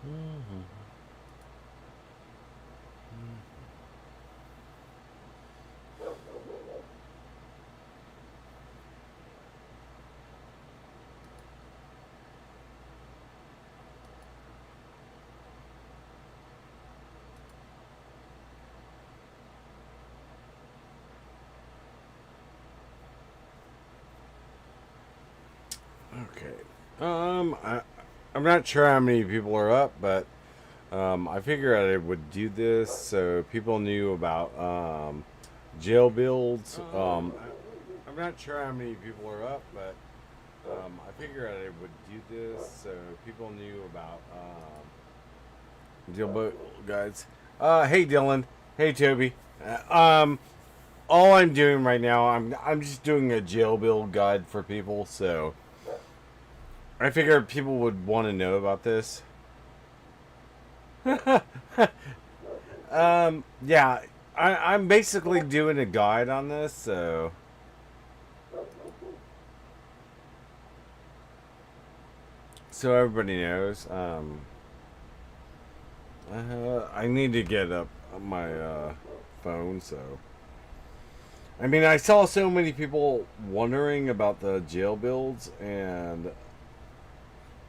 Mhm. Okay. I'm not sure how many people are up, but I figured I would do this so people knew about jail builds. I'm not sure how many people are up, but I figured I would do this so people knew about jail build guides. Hey Dylan. Hey Toby. All I'm doing right now, I'm just doing a jail build guide for people, so I figured people would want to know about this. Yeah, I'm basically doing a guide on this, so everybody knows. I need to get up my phone, so I mean, I saw so many people wondering about the jail builds, and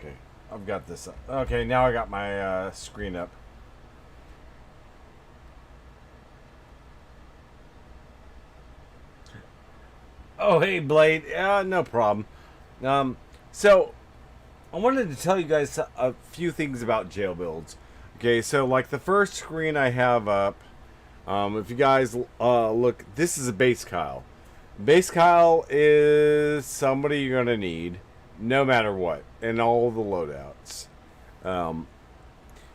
okay, I've got this up. Okay, now I got my screen up. Oh, hey Blade. No problem. Um, so I wanted to tell you guys a few things about jail builds. Okay, so like the first screen I have up, if you guys look, this is a base Kyle. Base Kyle is somebody you're gonna need, no matter what, in all the loadouts. Um,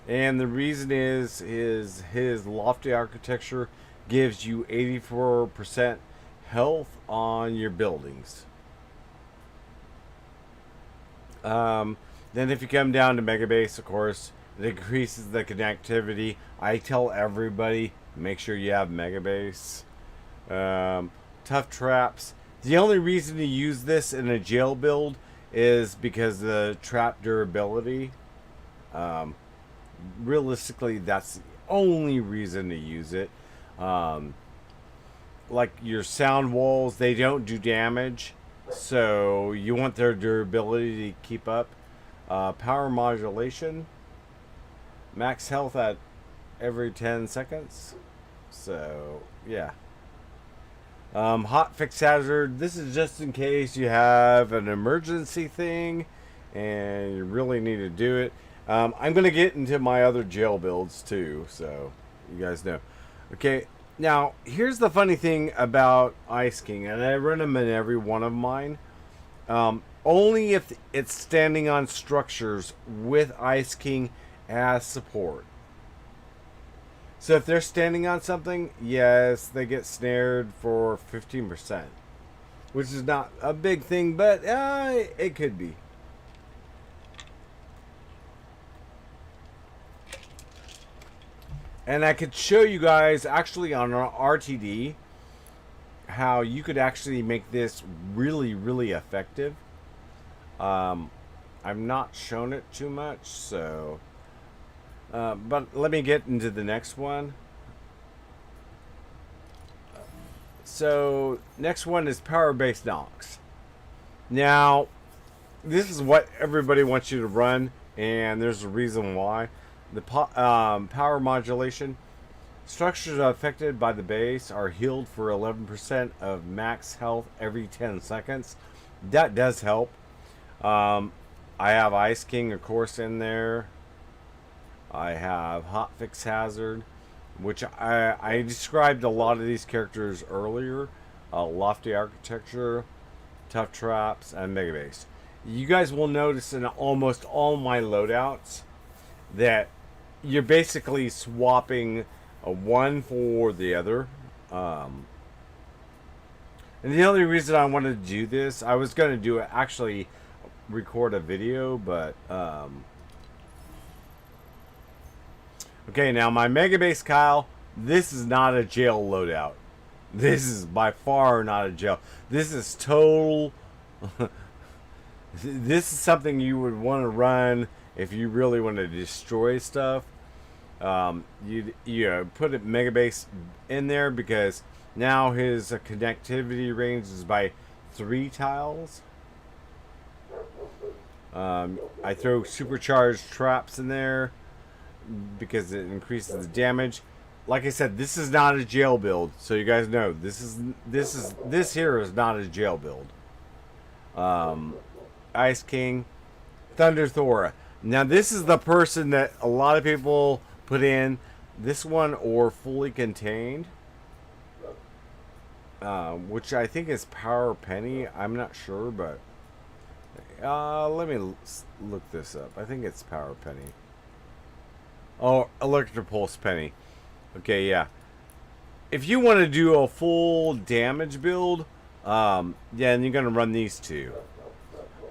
and the reason is his lofty architecture gives you 84% health on your buildings. Um, then if you come down to Mega Base, of course, it increases the connectivity. I tell everybody, make sure you have Mega Base. Tough traps. The only reason to use this in a jail build is because the trap durability. Um, Realistically, that's the only reason to use it. Um, like your sound walls, they don't do damage, so you want their durability to keep up. Power modulation, max health at every 10 seconds. So, yeah. Hot fix hazard, this is just in case you have an emergency thing and you really need to do it. I'm going to get into my other jail builds too, so you guys know. Okay, now here's the funny thing about Ice King, and I run them in every one of mine. Only if it's standing on structures with Ice King as support. So if they're standing on something, yes, they get snared for 15%, which is not a big thing, but it could be. And I could show you guys actually on our RTD how you could actually make this really, really effective. Um, I've not shown it too much, so. But let me get into the next one. So, next one is power based knocks. Now, this is what everybody wants you to run, and there's a reason why. The power modulation. Structures affected by the base are healed for 11% of max health every 10 seconds. That does help. Um, I have Ice King, of course, in there. I have Hot Fix Hazard, which I described a lot of these characters earlier. Lofty Architecture, Tough Traps, and Mega Base. You guys will notice in almost all my loadouts that you're basically swapping one for the other. Um, and the only reason I wanted to do this, I was going to do it actually record a video, but okay, now my Mega Base Kyle, this is not a jail loadout. This is by far not a jail. This is total. This is something you would want to run if you really want to destroy stuff, you put a mega base in there, because now his connectivity range is by 3 tiles. I throw supercharged traps in there because it increases the damage. Like I said, this is not a jail build, so you guys know this here is not a jail build. Ice King, Thunder Thora. Now this is the person that a lot of people put in this one, or fully contained, which I think is Power Penny. I'm not sure, but let me look this up. I think it's Power Penny. Oh, Electropulse Penny. Okay, yeah. If you want to do a full damage build, yeah, and you're gonna run these two.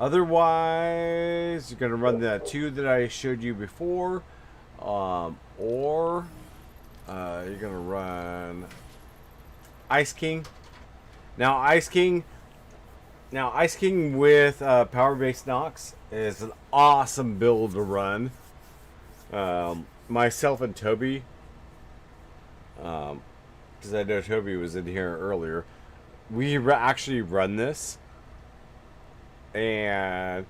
Otherwise, you're gonna run the two that I showed you before, or you're gonna run Ice King. Now, Ice King with power-based Nox is an awesome build to run. Myself and Toby, because I know Toby was in here earlier, we actually run this, and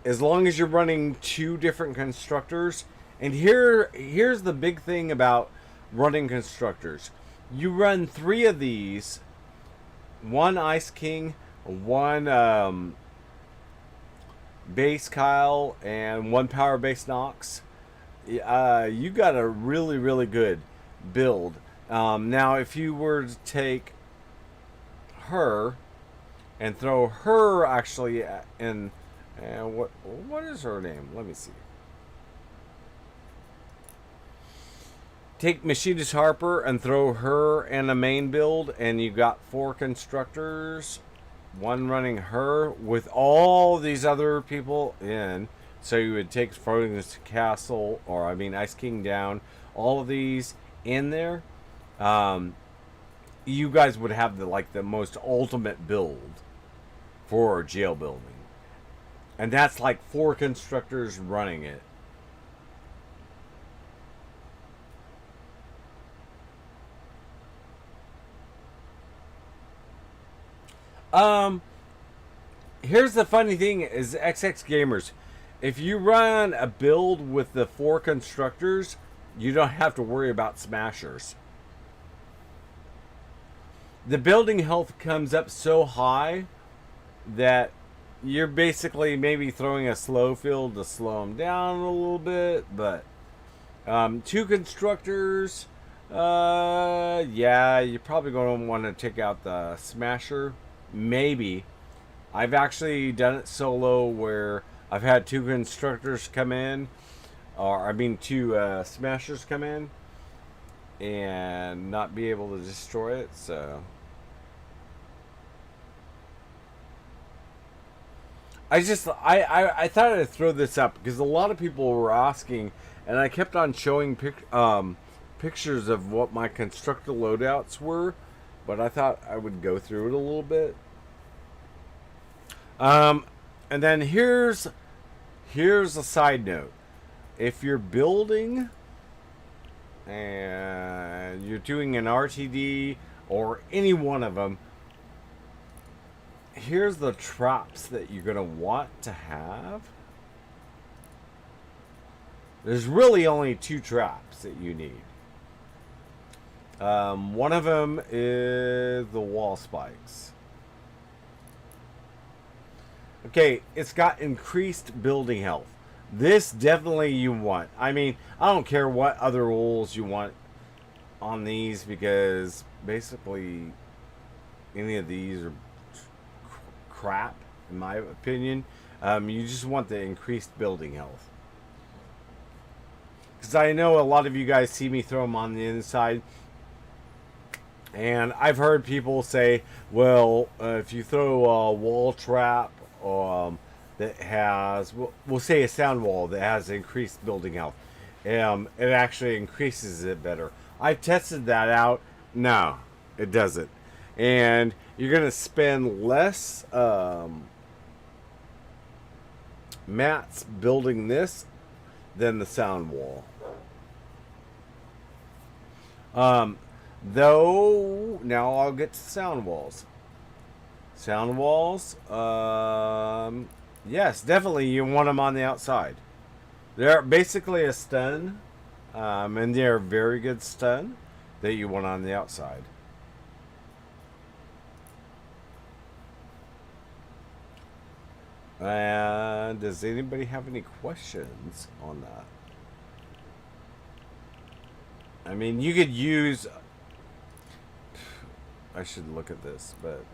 as long as you're running 2 different constructors, and here's the big thing about running constructors. You run 3 of these, 1 Ice King, 1 base Kyle, and 1 power base Nox. You got a really, really good build. Now, if you were to take her and throw her actually in, what is her name? Let me see. Take Machinist Harper and throw her in a main build, and you got 4 constructors, 1 running her with all these other people in. So you would take Frozen's Castle, or I mean Ice King down, all of these in there. You guys would have the most ultimate build for jail building, and that's like 4 constructors running it. Here's the funny thing is, XX Gamers, if you run a build with the 4 constructors, you don't have to worry about smashers. The building health comes up so high that you're basically maybe throwing a slow field to slow them down a little bit, but 2 constructors, yeah, you're probably going to want to take out the smasher. Maybe. I've actually done it solo where I've had 2 constructors come in, or I mean 2 smashers come in, and not be able to destroy it. So I thought I'd throw this up because a lot of people were asking, and I kept on showing pictures of what my constructor loadouts were, but I thought I would go through it a little bit. And then here's a side note. If you're building and you're doing an RTD or any one of them, here's the traps that you're going to want to have. There's really only 2 traps that you need. One of them is the wall spikes. Okay, it's got increased building health. This definitely you want. I mean, I don't care what other rules you want on these, because basically any of these are crap, in my opinion. You just want the increased building health. Because I know a lot of you guys see me throw them on the inside. And I've heard people say, well, if you throw a wall trap that has, we'll say a sound wall that has increased building health, it actually increases it better. I've tested that out. No, it doesn't. And you're going to spend less mats building this than the sound wall. Um, though, now I'll get to sound walls. Sound walls, yes, definitely you want them on the outside. They're basically a stun, and they're a very good stun that you want on the outside. And does anybody have any questions on that? I mean, you could use. I should look at this, but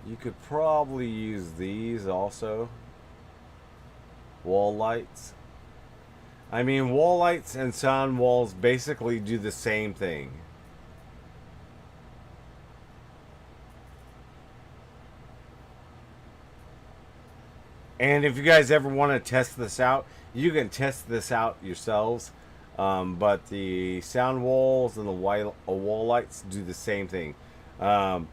you could probably use these also. Wall lights. I mean, wall lights and sound walls basically do the same thing. And if you guys ever want to test this out, you can test this out yourselves. But the sound walls and the wall lights do the same thing. Um,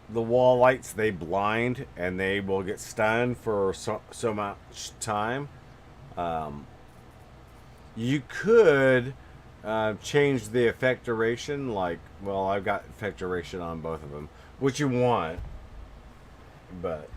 the wall lights, they blind and they will get stunned for so much time. You could change the effect duration. Like, well, I've got effect duration on both of them, which you want, but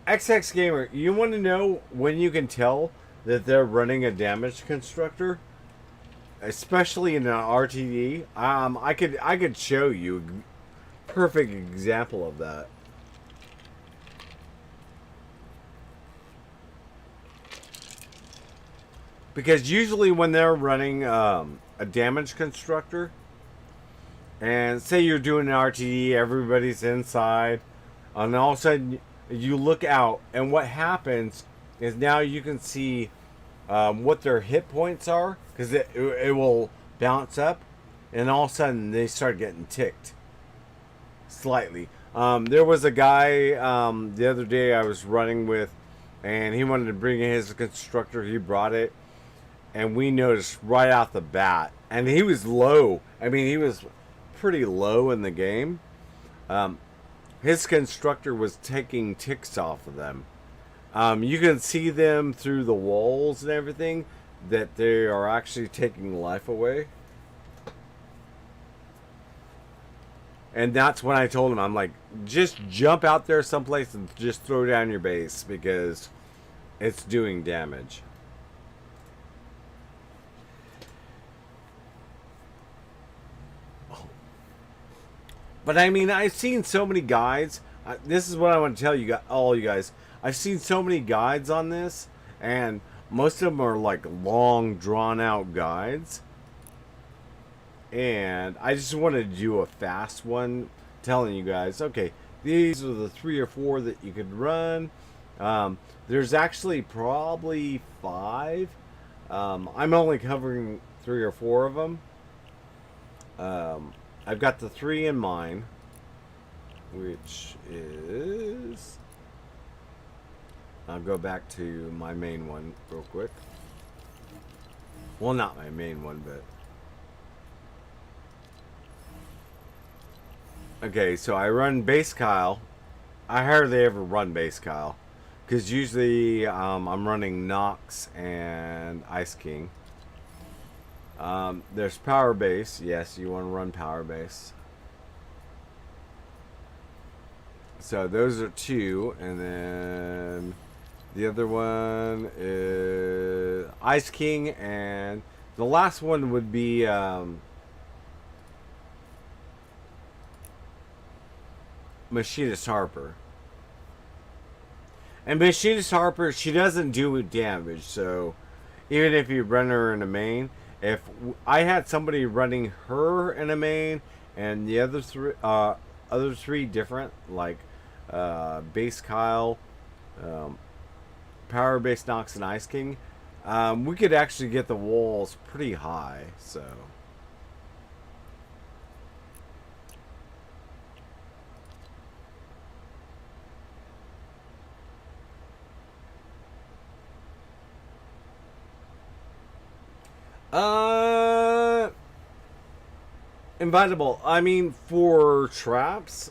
XX Gamer, you want to know when you can tell that they're running a damage constructor, especially in an RTD? I could show you a perfect example of that. Because usually when they're running a damage constructor, and say you're doing an RTD, everybody's inside, and all of a sudden you look out, and what happens is now you can see what their hit points are, because it will bounce up, and all of a sudden they start getting ticked slightly. There was a guy the other day I was running with, and he wanted to bring in his constructor. He brought it, and we noticed right out the bat, and he was low. I mean, he was pretty low in the game. His constructor was taking ticks off of them. You can see them through the walls and everything that they are actually taking life away. And that's when I told him, I'm like, just jump out there someplace and just throw down your base because it's doing damage. But I mean, I've seen so many guides. This is what I want to tell you, all you guys. I've seen so many guides on this, and most of them are like long, drawn out guides. And I just wanted to do a fast one, telling you guys, okay, these are the 3 or 4 that you could run. There's actually probably 5. I'm only covering 3 or 4 of them. I've got the 3 in mind, which is... I'll go back to my main one real quick. Well, not my main one, but... Okay, so I run base Kyle. I hardly ever run base Kyle, because usually I'm running Nox and Ice King. There's power base. Yes, you want to run power base. So those are 2, and then the other one is Ice King, and the last one would be Machinist Harper. And Machinist Harper, she doesn't do damage, so even if you run her in a main, if I had somebody running her in a main and the other 3 different, like base Kyle, power base Nox, and Ice King, we could actually get the walls pretty high. So Uh, Invitable. I mean, for traps,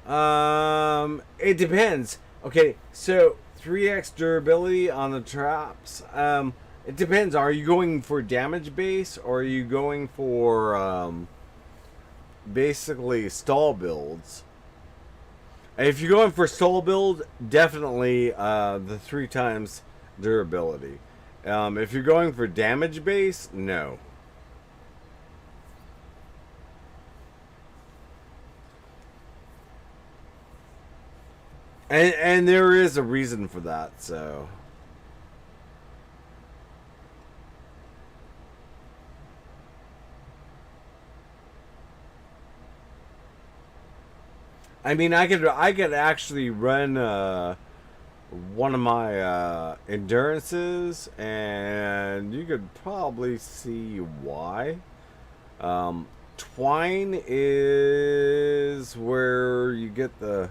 it depends. Okay, so 3x durability on the traps. It depends. Are you going for damage base or are you going for basically stall builds? If you're going for stall build, definitely the 3 times durability. If you're going for damage base, no. And there is a reason for that. So I mean, I could actually run one of my endurances, and you could probably see why. Um, Twine is where you get the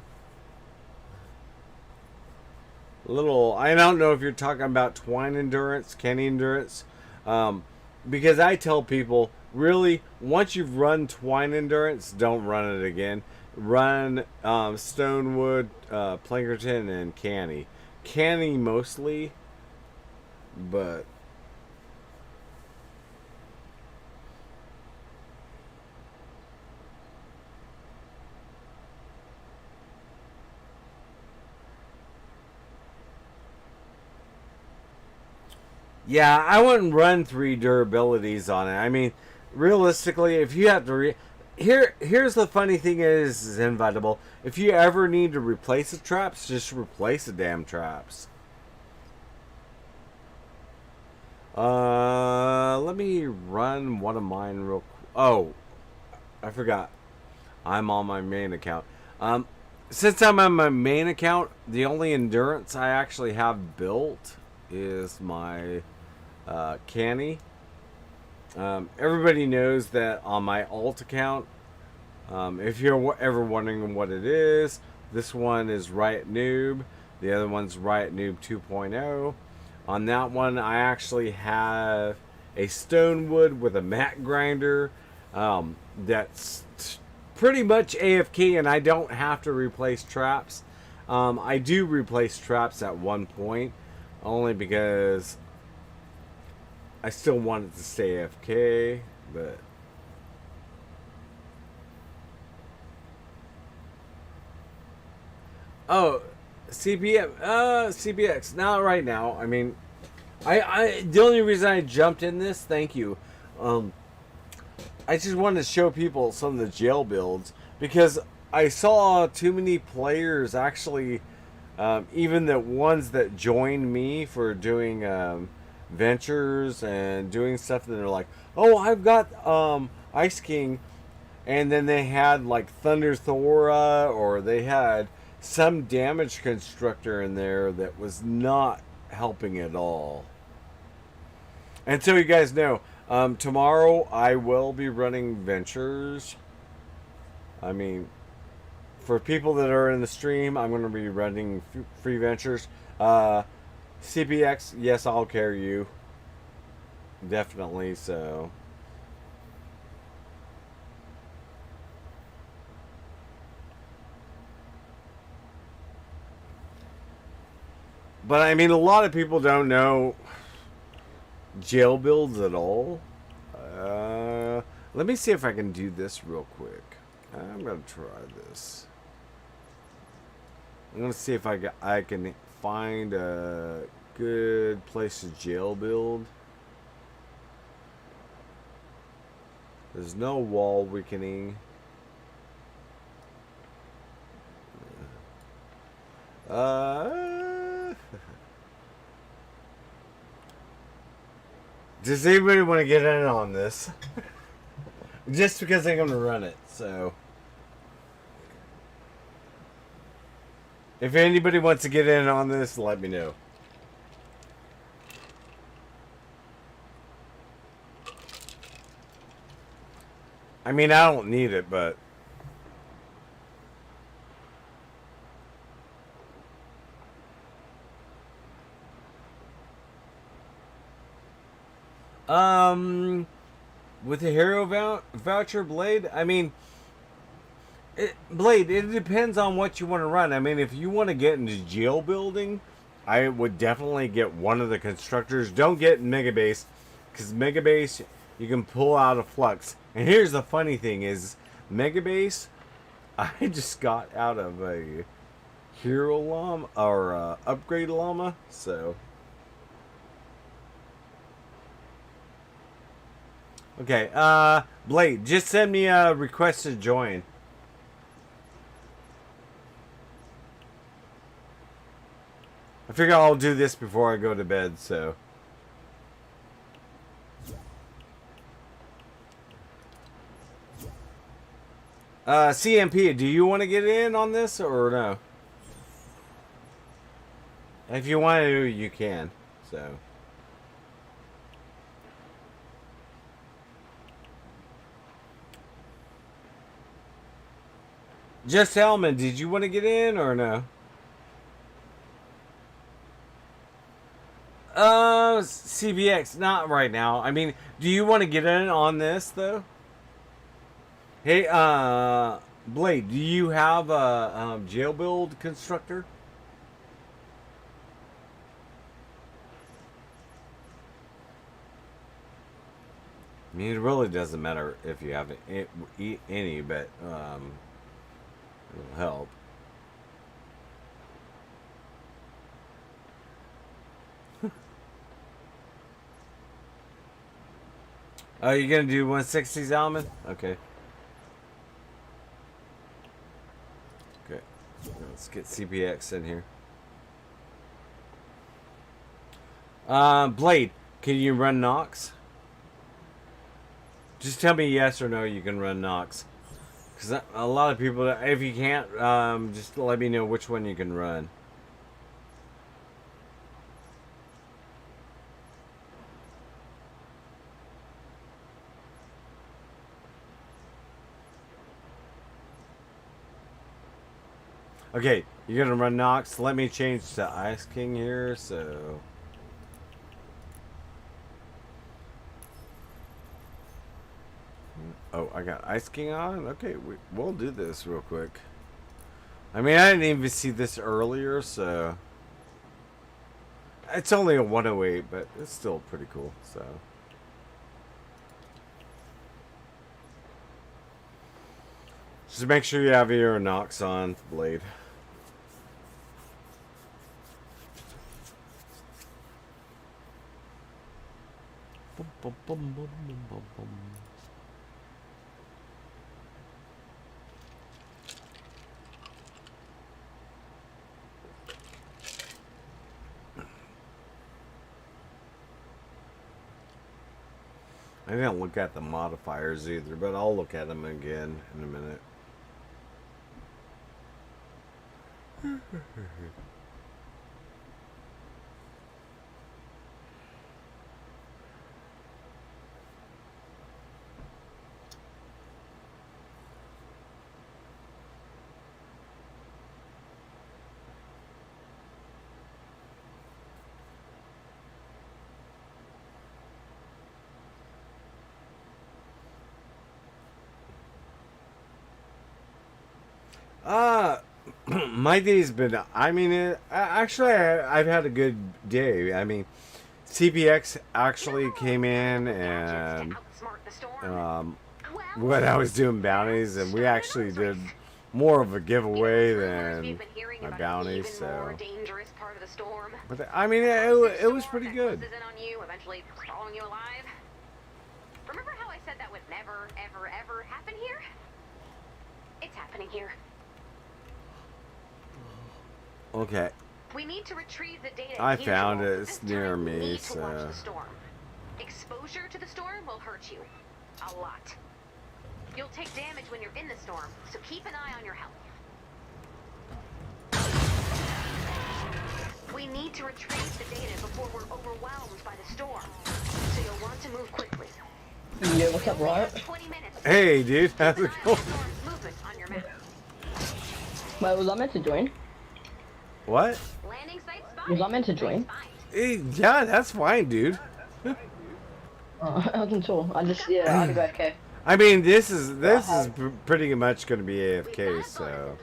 little. I don't know if you're talking about Twine endurance, Kenny endurance, um, because I tell people really once you've run Twine endurance, don't run it again. Run Stonewood, Plankerton, and Canny. Canny mostly, but yeah, I wouldn't run 3 durabilities on it. I mean, realistically, if you have to here's the funny thing is inevitable. If you ever need to replace the traps, just replace the damn traps. Let me run one of mine real quick. Oh, I forgot. I'm on my main account. Um, since I'm on my main account, the only endurance I actually have built is my Canny. Everybody knows that on my alt account, if you're ever wondering what it is, this one is Riot Noob. The other one's Riot Noob 2.0. On that one, I actually have a Stonewood with a mat grinder that's pretty much AFK, and I don't have to replace traps. I do replace traps at one point, only because I still want it to stay AFK, but oh, CBX. Not right now. I mean, the only reason I jumped in this, thank you. Um, I just wanted to show people some of the jail builds because I saw too many players actually, even the ones that joined me for doing ventures and doing stuff that they're like, oh, I've got Ice King, and then they had like Thunder Thora or they had some damage constructor in there that was not helping at all. And so you guys know, tomorrow I will be running ventures. I mean, for people that are in the stream, I'm going to be running free ventures. CPX, yes, I'll carry you. Definitely so. But I mean, a lot of people don't know jail builds at all. Let me see if I can do this real quick. I'm gonna try this. I'm gonna see if I can find a good place to jail build. There's no wall weakening. Does anybody want to get in on this? Just because I'm gonna run it, so. If anybody wants to get in on this, let me know. I mean, I don't need it, but Um, with the hero voucher Blade, I mean, Blade, it depends on what you want to run. I mean, if you want to get into jail building, I would definitely get one of the constructors. Don't get Mega Base, because Mega Base, you can pull out a flux. And here's the funny thing is, Mega Base, I just got out of a hero llama, or upgrade llama, so... Okay, Blade, just send me a request to join. I figure I'll do this before I go to bed, so. CMP, do you want to get in on this or no? If you want to, you can, so. Just Elman, did you want to get in or no? CBX, not right now. I mean, do you want to get in on this though? Hey, Blade, do you have a jail build constructor? I mean, it really doesn't matter if you have any, but it'll help. Oh, you gonna do 160s, Alman? Okay. Okay. Let's get CPX in here. Blade, can you run Nox? Just tell me yes or no you can run Nox. Because a lot of people, if you can't, just let me know which one you can run. Okay, you're gonna run Nox. Let me change to Ice King here, so. Oh, I got Ice King on? Okay, we'll do this real quick. I mean, I didn't even see this earlier, so. It's only a 108, but it's still pretty cool, so. Just make sure you have your Nox on, Blade. Boom, boom, boom, boom, boom, boom, boom. I didn't look at the modifiers either, but I'll look at them again in a minute. My day's been. I mean, actually, I've had a good day. I mean, CPX actually came in and when I was doing bounties, and we actually did more of a giveaway than my bounties. So, but I mean, it was pretty good. Remember how I said that would never, ever, ever happen here? It's happening here. Okay. We need to retrieve the data. I found it. It's near me, so. Watch the storm. Exposure to the storm will hurt you a lot. You'll take damage when you're in the storm, so keep an eye on your health. We need to retrieve the data before we're overwhelmed by the storm, so you'll want to move quickly. Yeah, what's up, Robert? Hey, dude, how's it going? Wait, was I meant to join? What? Was I meant to join? Hey, yeah, that's fine, dude. I wasn't sure. I just, yeah, I had to go AFK. I mean, this is pretty much going to be AFK, so.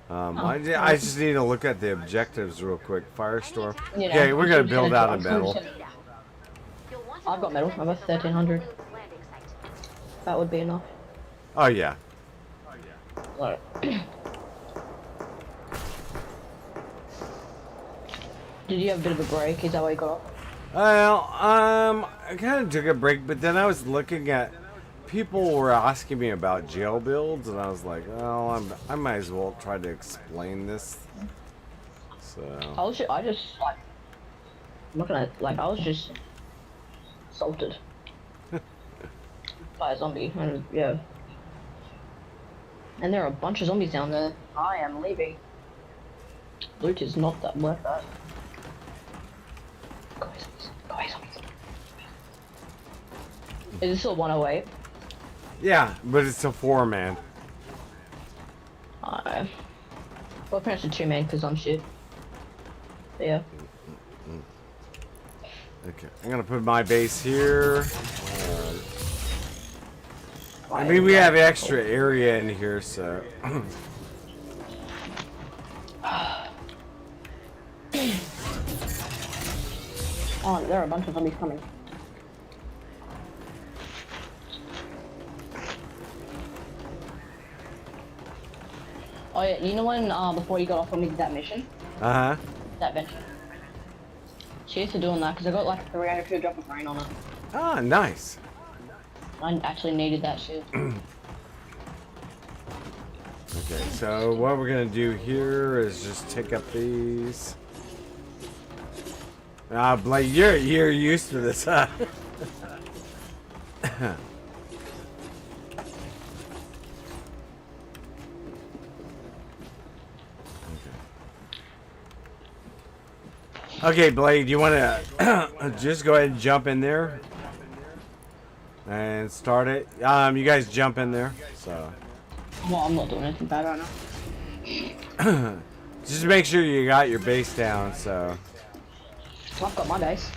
I just need to look at the objectives real quick. Firestorm. You know, Okay, we're I'm gonna still build just out gonna- a metal. I've got metal. I've got 1300. That would be enough. Oh yeah. Right. Did you have a bit of a break? Is that why you got off? Well, I kind of took a break, but then I was looking at people were asking me about jail builds, and I was like, well, I might as well try to explain this. So. I just like. I'm not gonna like. I was just assaulted by a zombie, and yeah. And there are a bunch of zombies down there. I am leaving. Loot is not that worth that. Go away, zombies. Go away, zombies. Is this still 108? Yeah, but it's a 4-man. Well, apparently it's a 2-man because I'm shit. But yeah. Okay, I'm gonna put my base here. I mean, we have extra area in here, so. Oh, there are a bunch of zombies coming. Oh yeah, you know when before you got off when we did that mission, Uh huh. that venture. Cheers to doing that because I got like 300 drop of rain on it. Ah, nice. I actually needed that shit. Okay, so what we're gonna do here is just take up these. Ah, Blake, you're used to this, huh? Okay, Blade, you want to just go ahead and jump in there and start it? You guys jump in there, so. Well, I'm not doing anything bad right now. Just make sure you got your base down, so. I've got my base.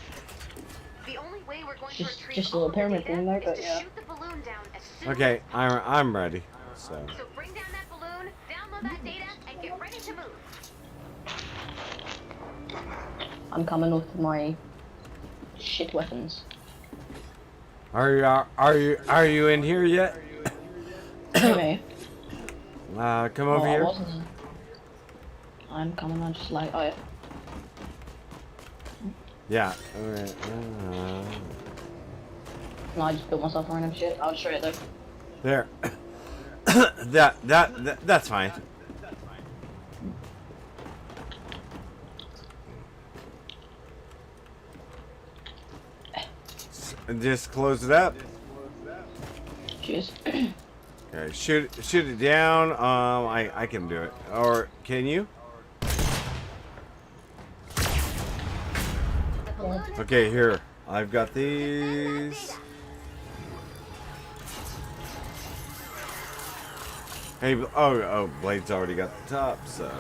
The only way we're going Just- to retrieve just a little all of the pyramid data thing there, is but to yeah. shoot the balloon down as soon Okay, I'm ready, so. So bring down that balloon, download that data, and get ready to move. I'm coming with my shit weapons. Are you in here yet? Hey, Come over I here. wasn't. I'm coming. I'm just like, oh yeah. Yeah. Alright. No, I just built myself a random shit. I'll show you though. There. That's fine. Just close it up. Cheers. Okay, shoot it down. I can do it. Or can you? Okay, here. I've got these. Hey, oh, Blade's already got the top, so.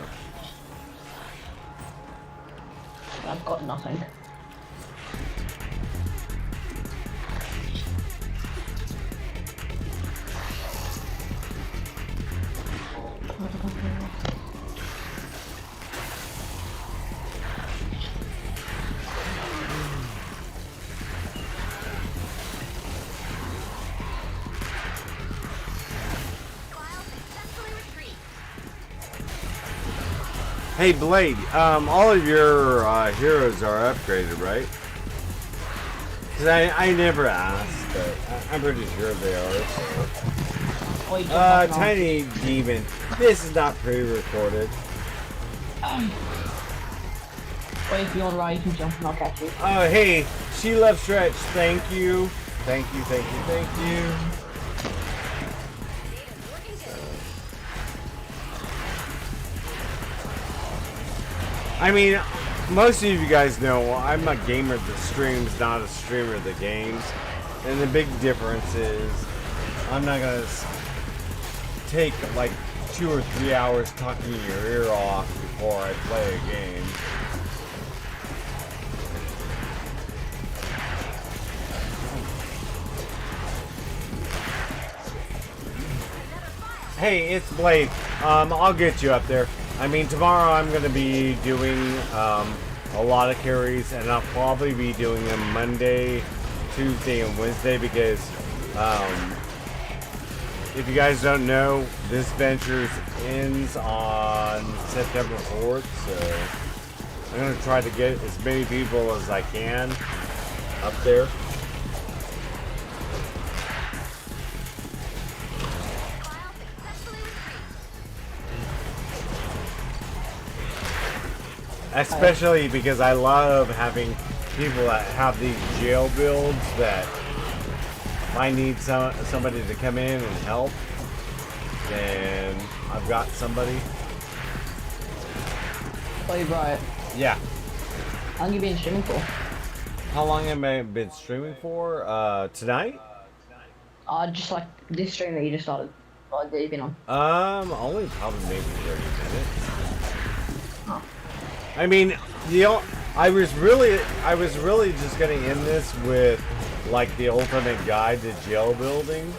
I've got nothing. Hey, Blade. All of your heroes are upgraded, right? Cause I never asked, but I'm pretty sure they are. Oh, you jumped off Tiny Demon. This is not pre-recorded. now. Wait, if you're on right, you can jump and I'll catch you. Oh, hey, She Loves Stretch. Thank you. Thank you, thank you, thank you. I mean, most of you guys know I'm a gamer that streams, not a streamer that games. And the big difference is I'm not going to take like 2 or 3 hours talking your ear off before I play a game. Hey, it's Blade. I'll get you up there. I mean, tomorrow I'm going to be doing a lot of carries, and I'll probably be doing them Monday, Tuesday, and Wednesday because if you guys don't know, this venture ends on September 4th, so I'm going to try to get as many people as I can up there. Especially because I love having people that have these jail builds that I need somebody to come in and help. Then I've got somebody. Oh, you brought it. Yeah. How long you been streaming for? How long have I been streaming for? Tonight? Just like this stream that you just started. What have you been on? Only probably maybe 30 minutes. Oh. I mean, I was really just gonna end this with like the ultimate guide to jail building.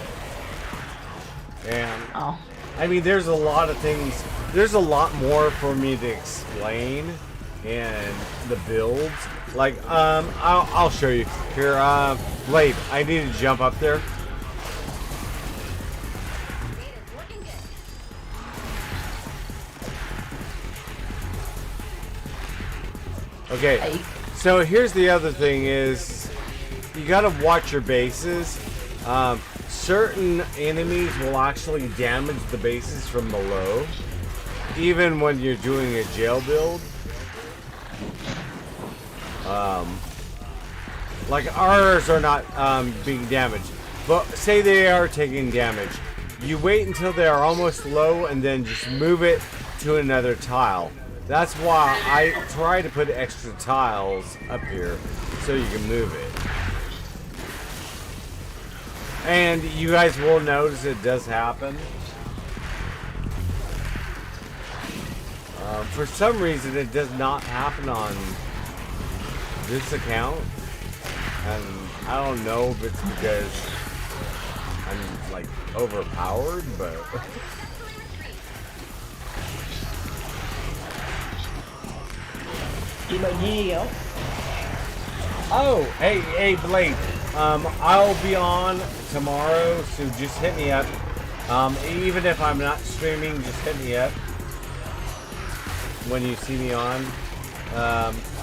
And I mean, there's a lot of things. There's a lot more for me to explain in the builds. Like, I'll show you here. Blade, I need to jump up there. Okay, so here's the other thing is you gotta watch your bases. Certain enemies will actually damage the bases from below, even when you're doing a jail build. Like ours are not being damaged, but say they are taking damage. You wait until they are almost low and then just move it to another tile. That's why I try to put extra tiles up here so you can move it. And you guys will notice it does happen. For some reason it does not happen on this account. And I don't know if it's because I'm like overpowered, but... Oh, hey, Blade. I'll be on tomorrow, so just hit me up. Even if I'm not streaming, just hit me up when you see me on.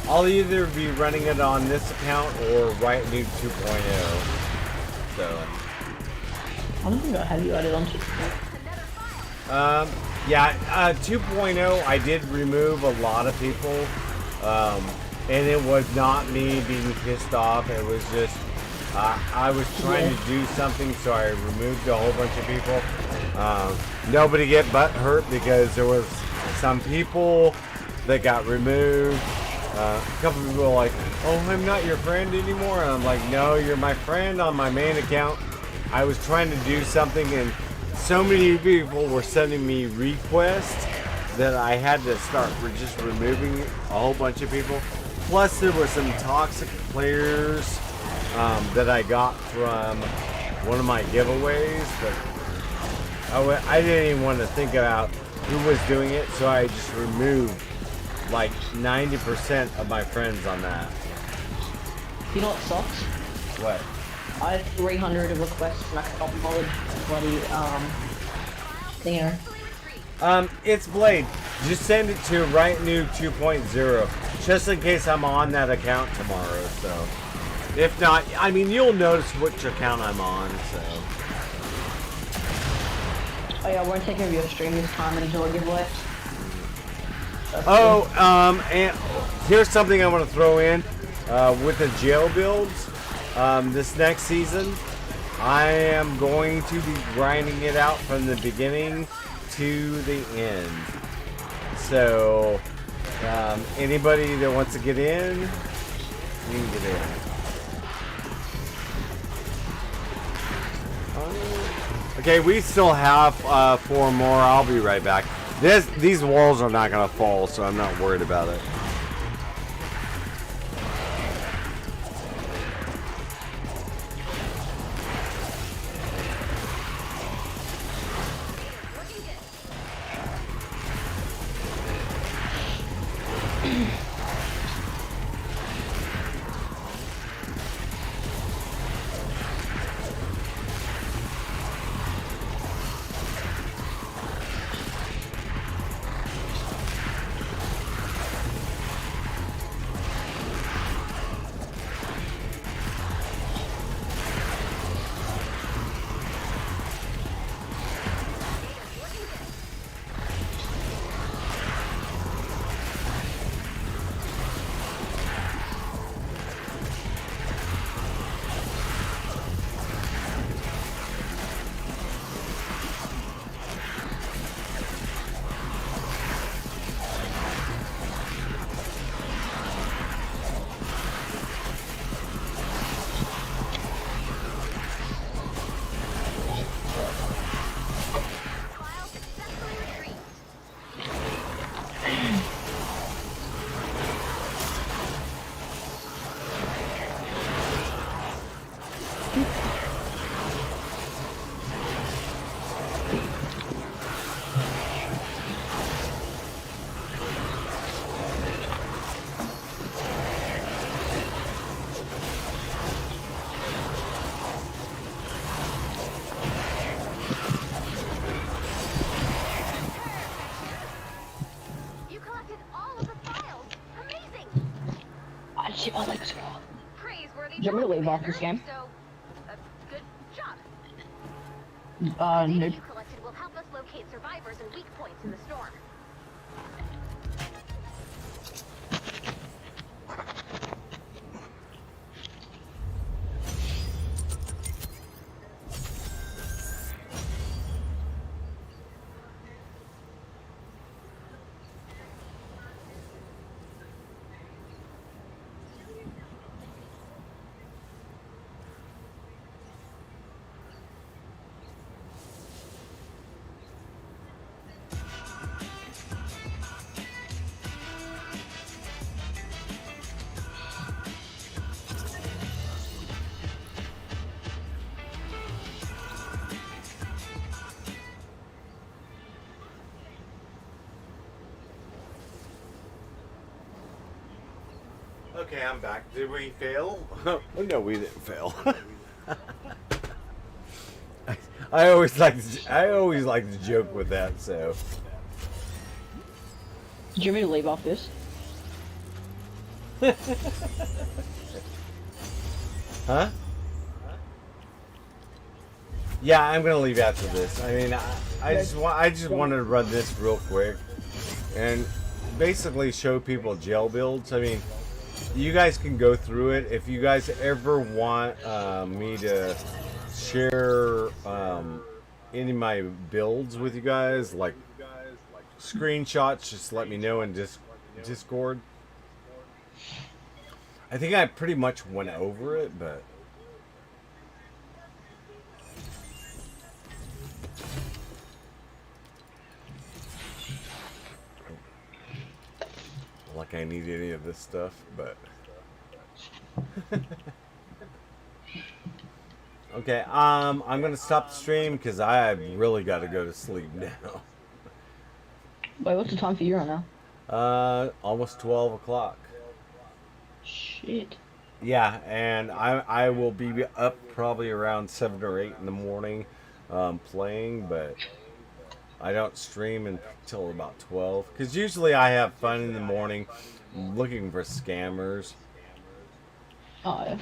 I'll either be running it on this account or Right New 2.0. So. I don't think I have you added onto. Yeah, 2.0, I did remove a lot of people. And it was not me being pissed off. It was just, I was trying to do something, so I removed a whole bunch of people. Nobody get butt hurt because there was some people that got removed. A couple people were like, oh, I'm not your friend anymore. And I'm like, no, you're my friend on my main account. I was trying to do something, and so many people were sending me requests that I had to start just removing a whole bunch of people. Plus, there were some toxic players that I got from one of my giveaways, but I didn't even want to think about who was doing it, so I just removed like 90% of my friends on that. You know what sucks? What? I had 300 requests and I can't bother bloody thinger. It's Blade. Just send it to Right New 2.0, just in case I'm on that account tomorrow. So, if not, I mean, you'll notice which account I'm on. So. Oh yeah, we're taking your stream this time and do a giveaway. And here's something I want to throw in with the jail builds. This next season, I am going to be grinding it out from the beginning to the end. So, anybody that wants to get in, you can get in. Okay, we still have 4 more. I'll be right back. These walls are not gonna fall, so I'm not worried about it. You collected all of the files. Amazing. I see my legs. Praiseworthy. Do you want me to leave off Commander. this game? So, good job. Nope. Data you collected will help us locate survivors and weak points in the storm. Okay, I'm back. Did we fail? Oh, no, we didn't fail. I always like to joke with that. So, Do you want me to leave off this? huh? Yeah, I'm gonna leave after this. I mean, I just wanted to run this real quick and basically show people jail builds. I mean, you guys can go through it if you guys ever want me to share any of my builds with you guys, like screenshots. Just let me know in Discord. I think I pretty much went over it, but. Like I need any of this stuff, but okay. I'm gonna stop the stream because I really got to go to sleep now. Wait, what's the time for you right now? Almost 12 o'clock. Shit. Yeah, and I will be up probably around 7 or 8 in the morning, playing, but I don't stream until about 12 because usually I have fun in the morning looking for scammers. Oh,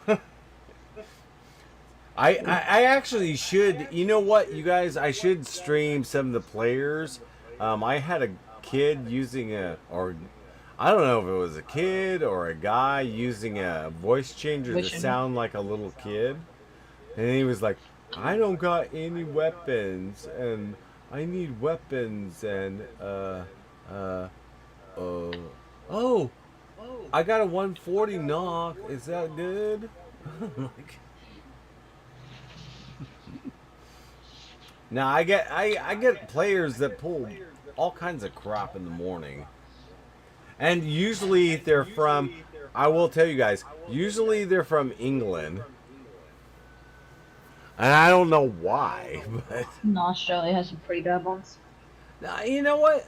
yeah. I actually should, you know what, you guys, I should stream some of the players. I had a kid using or I don't know if it was a kid or a guy using a voice changer to sound like a little kid. And he was like, I don't got any weapons and I need weapons and oh, I got a 140 knock. Is that good? Like, now I get players that pull all kinds of crap in the morning, and usually they're from. I will tell you guys. Usually they're from England. And I don't know why, but No, Australia has some pretty bad ones. you know what?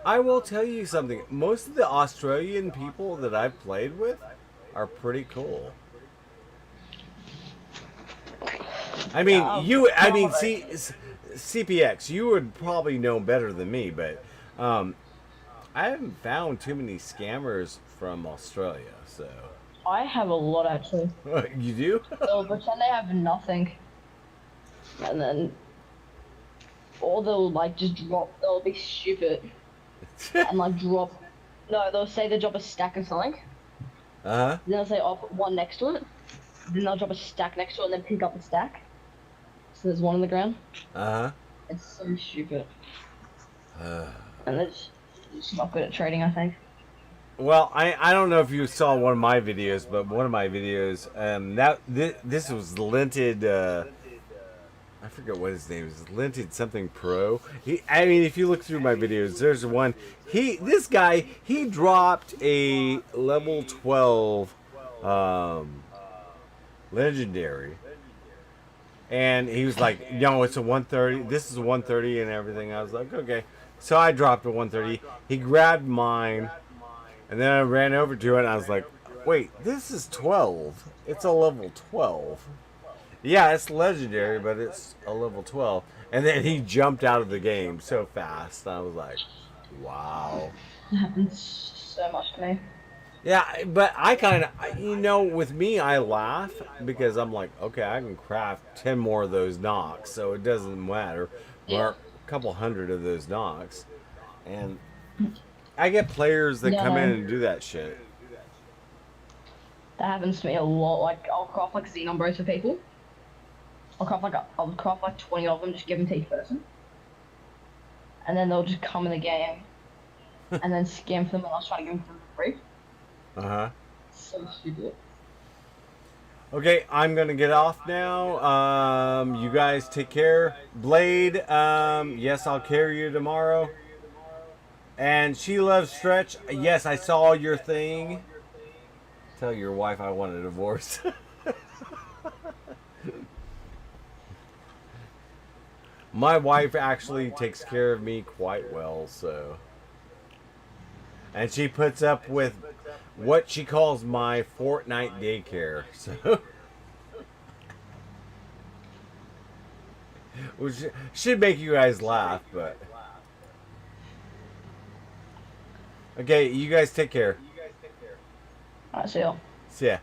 I will tell you something. Most of the Australian people that I've played with are pretty cool. I mean, see, CPX, you would probably know better than me, but I haven't found too many scammers from Australia, so. I have a lot, actually. You do? They'll pretend they have nothing. And then, or they'll like just drop, they'll be stupid. And like drop, no, they'll say they drop a stack of something. Uh-huh. Then they'll say, I'll put one next to it. Then they'll drop a stack next to it and then pick up the stack. So there's one on the ground. Uh-huh. It's so stupid. And they're just not good at trading, I think. Well, I don't know if you saw one of my videos, but one of my videos, this was Linted, I forget what his name is, Linted something pro. I mean, if you look through my videos, there's one. This guy, he dropped a level 12, legendary. And he was like, no, it's a 130. This is a 130 and everything. I was like, okay. So I dropped a 130. He grabbed mine, and then I ran over to it, and I was like, wait, this is 12. It's a level 12. Yeah, it's legendary, but it's a level 12. And then he jumped out of the game so fast. I was like, wow. It happens so much to me. Yeah, but I kind of, with me, I laugh because I'm like, okay, I can craft 10 more of those knocks, so it doesn't matter. Yeah. Or a couple hundred of those knocks. And I get players that Yeah, come in no. and do that shit. That happens to me a lot. Like, I'll craft like Xenon bros for people. I'll craft like 20 of them, just give them to each person. And then they'll just come in the game and then scam for them and I was trying to give them for free. Uh huh. So stupid. Okay, I'm gonna get off now. You guys take care. Blade, yes, I'll carry you tomorrow. And She Loves Stretch. Yes, I saw your thing. Tell your wife I want a divorce. My wife actually takes care of me quite well, so. And she puts up with what she calls my Fortnite daycare. So. Which should make you guys laugh, but. Okay, you guys take care. Alright, see ya. See ya.